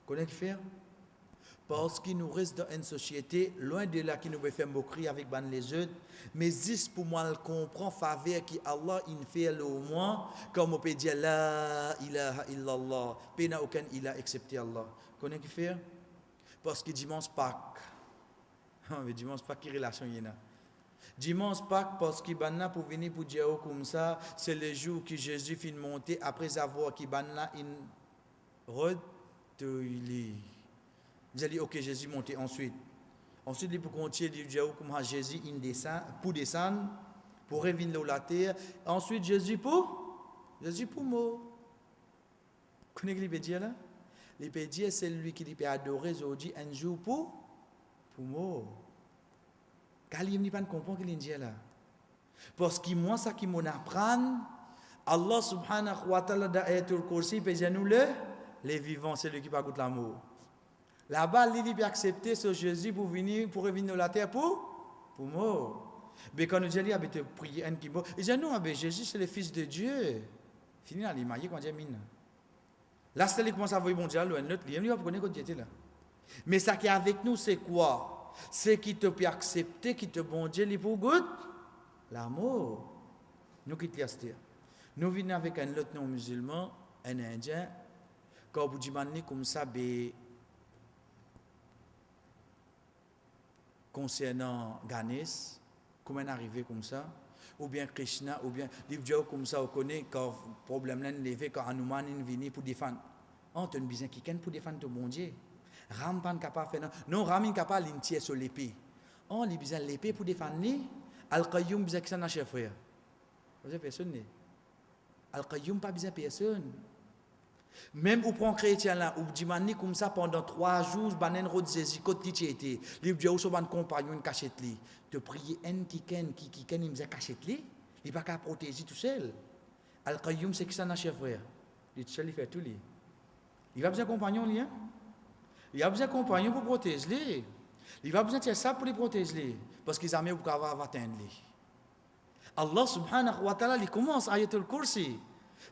Connais qui fait? Parce qu'il nous reste dans une société, loin de là qui nous veut faire moquerie avec les autres, mais juste pour moi le comprendre, faveur qui Allah il fait au moins, comme on peut dire la ilaha illallah, il n'y a aucun ilah excepté Allah. Connais qui fait? Parce que dimanche Pâques, mais dimanche Pâques, quelle relation il y a? Dimanche Pâques, parce qu'il banna pour venir pour dire comme ça, c'est le jour que Jésus finit monter après avoir qu'il banna une retourné. Vous allez dire, ok, Jésus monte ensuite. Ensuite, il peut continuer de dire comment Jésus pour descendre, pour revenir dans la terre. Ensuite, Jésus pour mort. Vous connaissez ce qu'il peut dire là? Il peut dire, c'est lui qui peut adorer aujourd'hui un jour pour mort. Car il ne comprend pas ce qu'il dit là. Parce que moi, ça qui m'apprend, Allah subhanahu wa ta'ala dans Ayatul Kursi, peut dire nous les vivants, c'est lui qui pas goûter l'amour. Là-bas, il peut accepter ce Jésus pour revenir dans la terre pour mort. Mais quand nous disons, il a prié un qui mort. Il dit non, Jésus c'est le Fils de Dieu. Fini là, il m'a dit quand j'ai mis. Là, c'est lui qui commence à voir bon Dieu, l'autre, il va connaître quand Dieu là. Mais ça qui est avec nous, c'est quoi? C'est qui te peut accepter, qui te bon Dieu, il pour goûter l'amour. Nous qui te laissons. Nous venons avec un autre non-musulman, un Indien, quand vous dites comme ça, concernant Ganesh, comment est arrivé comme ça, ou bien Krishna, ou bien des dieux comme ça, on connaît quand le problème est levé, quand Hanuman est venu pour défendre. On a besoin qui pour défendre ton bon Dieu. Ram pas capable de faire non, Ram est capable de tirer sur l'épée. On a besoin de l'épée pour défendre lui. Al-Qayyum besoin que ça n'a chef frère. Vous avez personne. Al-Qayyum pas besoin de personne. Même ou prend chrétien là, ou dit comme ça pendant 3 jours, banen road Jésus côté qui était, les dieux ou son compagnon une cachette li, te prier un qui il me cachette li, il pas qu'à protéger tout seul. Al-Qayyum c'est que ça n'a chef frère. Il tout seul il fait tout li. Il va besoin de compagnon li hein. Il a besoin de compagnon pour protéger li. Il va besoin de ça pour les protéger li parce qu'ils aiment pour avoir atteindre li. Allah subhanahu wa ta'ala il commence ayatul kursi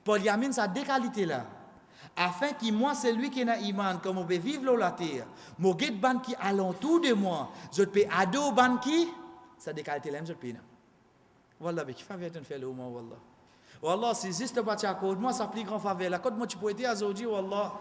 pour y amener sa qualités là. Afin que moi, c'est lui qui est iman, comme on peut vivre dans la terre, mon guide ban qui alentour de moi, je peux adorer ban qui, ça décalite là, je peux. Voilà, avec qui faveur tu fais le moment, wallah. Wallah, si juste pas tu accordes moi, ça plus grand faveur. La côte moi tu peux aider aujourd'hui, wallah.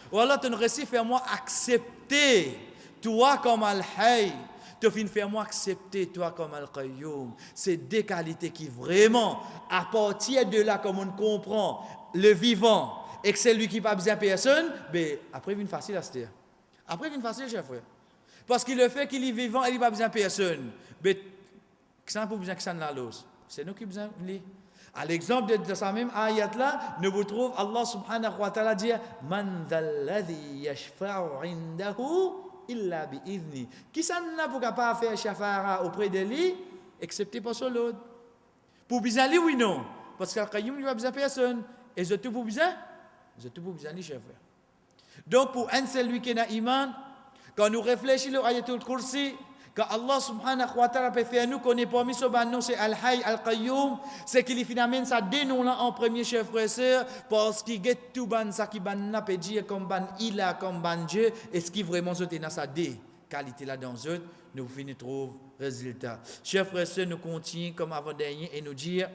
Wallah, tu ne réussis faire moi accepter toi comme al-hayy. Tu finis faire moi accepter toi comme al-qayyum. C'est des qualités qui vraiment, à partir de là, comme on comprend, le vivant, et que c'est lui qui n'a pas besoin de personne, mais après, il vient facile à se dire. Après, il vient facile, chef frère. Parce qu'il le fait qu'il est vivant et il n'a pas besoin de personne. Mais, ça n'a pas besoin que ça ne la lose. C'est nous qui avons besoin de lui. À l'exemple de sa même ayat-là, nous vous trouvons Allah subhanahu wa ta'ala dire Man dhalladhi yashfa'u indahu illa bi'idhni. Qui ça n'a pas faire shafara auprès de lui, excepté pour son l'autre. Pour besoin de lui, oui, non. Parce qu'Al-Qayyum, il n'a pas besoin de personne. Et je te pour besoin. Je te pour besoin de chef frère. Donc pour un seul lui qui a iman, quand nous réfléchissons à l'Ayatul Kursi, quand Allah subhanahu wa ta'ala peut faire nous connaît parmi ce bannon c'est Al-Hayy Al-Qayyum, c'est qu'il finalement ça dénon là en premier chef frère sœur parce qu'il get tout ban ça qui ban n'a peut dire comme ban il a comme ban Dieu et ce qui vraiment se dans sa dé qualité là dans eux nous finissons trouver résultat. Chef frère sœur nous continuons comme avant dernier et nous dire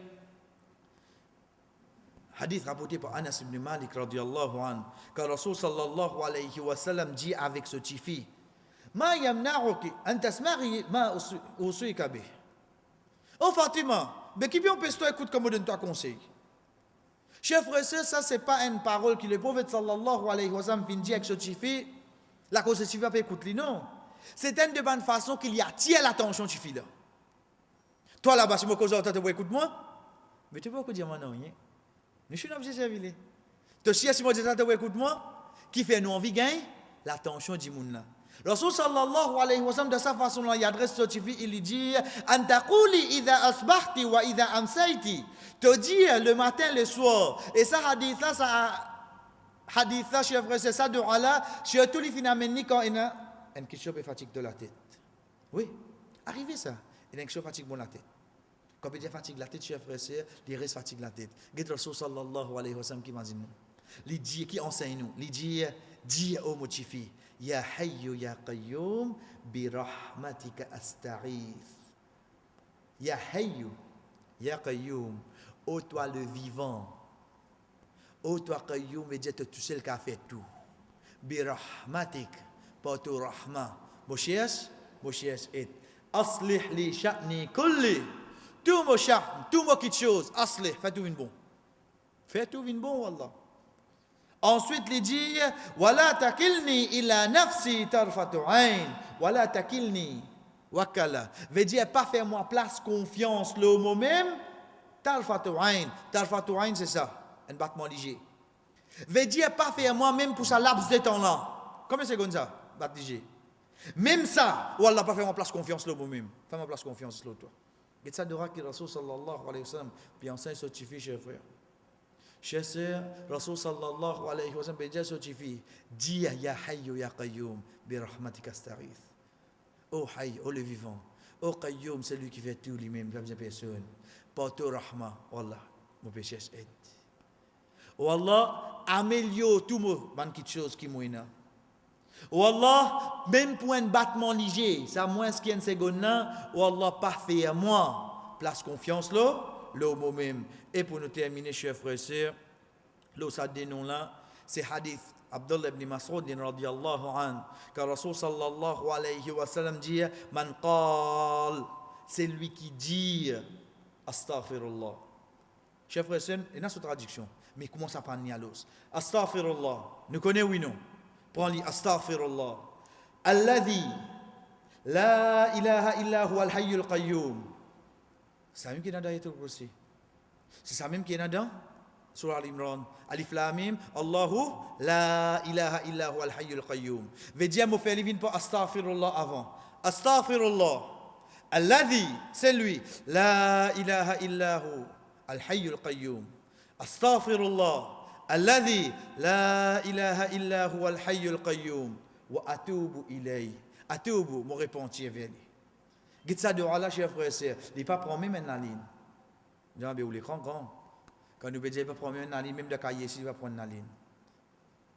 hadith rapporté par Anas ibn Malik radiyallahu anhu quand Rasul sallallahu alayhi wa sallam dit avec ce tifi ma yamna'uki an tasmari ma usika bih. Oh Fatima, mais qui bien peut-toi écoute comme on donne toi conseil. Chers frères et sœurs, ça c'est pas une parole que le prophète sallallahu alayhi wa sallam vient dire avec ce tifi la cause de tifi pas écoute lui non. C'est une de bonne façon qu'il y attire l'attention tifi là. Toi là-bas si moi cause tu écoute moi mais tu peux pas dire moi non rien. Je suis obligé de servir. Tu sais si moi dis ça, écoute moi, qui fait nous envie gagner l'attention du monde là. Rasul sallallahu alayhi wa sallam de sa façon là, il adresse ce tifi, il lui dit antaquli idha asbahti wa idha amsayti. Te dire le matin le soir et ça hadith là chef frère c'est ça de Allah, surtout les phénomènes quand il a une question de fatigue de la tête. Oui, arrivé ça, il a une question de fatigue de la tête. Quand il fatigue la tête, chef frère, il reste fatigue la tête. Get Rasul sallallahu alayhi wa sallam qui m'a dit nous. Il dit, qui enseigne nous. Il dit au motifi, Ya Hayyu Ya Qayyum, bi rahmatika asta'ith. Ya Hayyu Ya Qayyum, ô toi le vivant, ô toi Qayyum, veut dire tu sais le qui a fait tout. Bi rahmatik, par ton rahma. Moshiach et aslih li sha'ni kulli. Tout mon sha'ni, tout mon quelque chose, aslih, fais tout une bon. Fais tout une bon, wallah. Ensuite, il dit, wala takilni ila nafsi tarfatu ayn, wala takilni wakala. Veut dire, pas faire moi place confiance le mot même, tarfatu ayn. Tarfatu ayn, c'est ça, un battement léger. Veut dire, pas faire moi-même pour ça laps de temps là. Combien de secondes ça, bat léger? Même ça, wallah, pas faire moi place confiance le mot même. Fais moi place confiance le toi. Et ça dira que Rasul sallallahu alayhi wa sallam, puis enseigne ce tifi, cher frère. Cher sœur, Rasul sallallahu alayhi wa sallam, puis dire ce tifi, dis ya hayyu ya qayyum, bi rahmatika asta'ith. Oh hayy, oh le vivant, oh qayyum, c'est lui qui fait tout lui-même, pas besoin de personne. Par ton rahma, wallah, mon péché est. Wallah, améliore tout mon quelque chose qui mouina. Wallah, même pour un battement léger, ça moins ce qui est une seconde là, Wallah, parfait à moi, place confiance là, le mot même. Et pour nous terminer, chers frères et sœurs, là, ça dénonce là, c'est hadith Abdullah ibn Mas'ud radiyallahu anhu, car Rasul sallallahu alayhi wa sallam dit, man qal, c'est lui qui dit, astaghfirullah. Chers frères et sœurs, il y a une traduction, mais comment ça prend l'os? Astaghfirullah, nous connaissons oui non? Prends-lui astaghfirullah. Alladhi la ilaha illa huwa al-hayyul qayyum. C'est ça même qui est dans l'ayat al-Kursi. C'est ça même qui est dans Surah Al-Imran. Alif Lam Mim. Allahu la ilaha illa huwa al-hayyul qayyum. Veut dire, mon frère, il vient pas astaghfirullah avant. Astaghfirullah. Alladhi, c'est lui. La ilaha illa huwa al-hayyul qayyum. Astaghfirullah. الذي لا إله إلا هو الحي القيوم وأتوب إليه. أتوب, me repentir vers lui. Dites ça de Allah, chers frères et sœurs. Il ne pas prendre même une ligne. Vous avez l'écran grand. Quand nous ne pas prendre une ligne, même de cahier ici, il va prendre une ligne.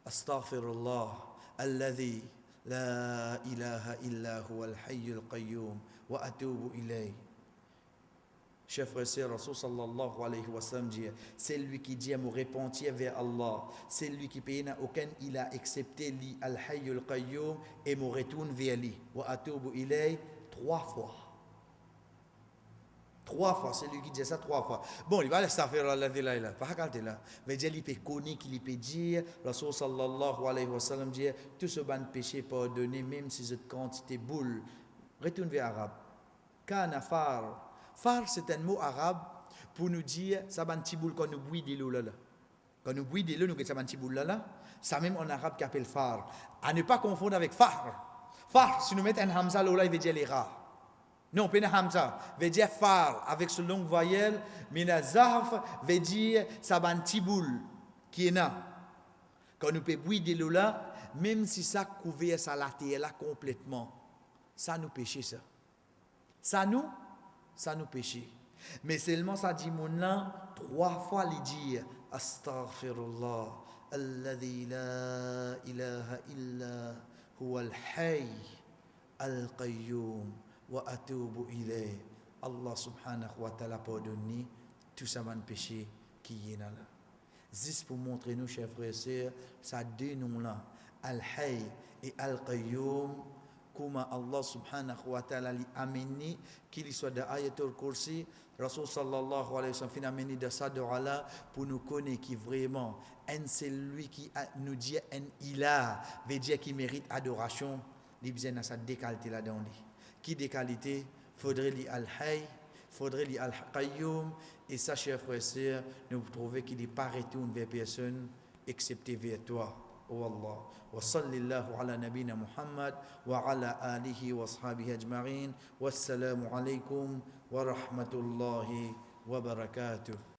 Astaghfirullah. الذي لا إله إلا هو الحي القيوم وأتوب إليه. Chers frères et sœurs, Rasul sallallahu alayhi wa sallam dit, c'est lui qui dit à me repentir vers Allah, c'est lui qui paye aucun il a accepté li al-hayyul qayyum et me retourne vers lui. Wa atubu ilay 3 fois. 3 fois, c'est lui qui dit ça 3 fois. Bon, il va laisser faire la là, pas regarder là. Mais dire il peut connaître, il peut dire, Rasul sallallahu alayhi wa sallam dit, tout ce ban péché pardonné, même si cette quantité boule, retourne vers l'arabe. Kana far. Far, c'est un mot arabe pour nous dire, ça va un petit boule quand nous bouillons de l'eau là. Quand nous bouillons de l'eau, nous avons ça un petit boule là. Ça même en arabe qui appelle far. À ne pas confondre avec far. Far, si nous mettons un hamza là, il veut dire les rats. Non, pas un hamza, veut dire far, avec ce long voyelle, mais un zaf veut dire, ça va un petit boule qui est là. Quand nous pouvons bouillir de l'eau là, même si ça couvert ça la terre là complètement, ça nous péché ça. Ça nous péché. Mais seulement ça dit mon nom 3 fois il dit astaghfirullah alladhi la ilaha illa huwa al-hayy al-qayyum wa atubu ilayh. Allah subhanahu wa ta'ala pardonne tout ça mon péché qui est là. Juste pour montrer nous chers frères et sœurs ça deux noms là al-hayy et al-qayyum. Comment Allah subhanahu wa ta'ala li ameni qu'il soit de ayatul kursi Rasul sallallahu alayhi wa sallam fin ameni de ça de Allah pour nous connaître qui vraiment c'est lui qui nous dit un ilah veut dire qui mérite adoration il besoin de sa déqualité là dedans qui déqualité faudrait li al-hayy faudrait li al-qayyum et ça chers frères et sœurs nous trouvons qu'il n'est pas retourné vers personne excepté vers toi. والله وصل الله على نبينا محمد وعلى آله وأصحابه أجمعين والسلام عليكم ورحمة الله وبركاته.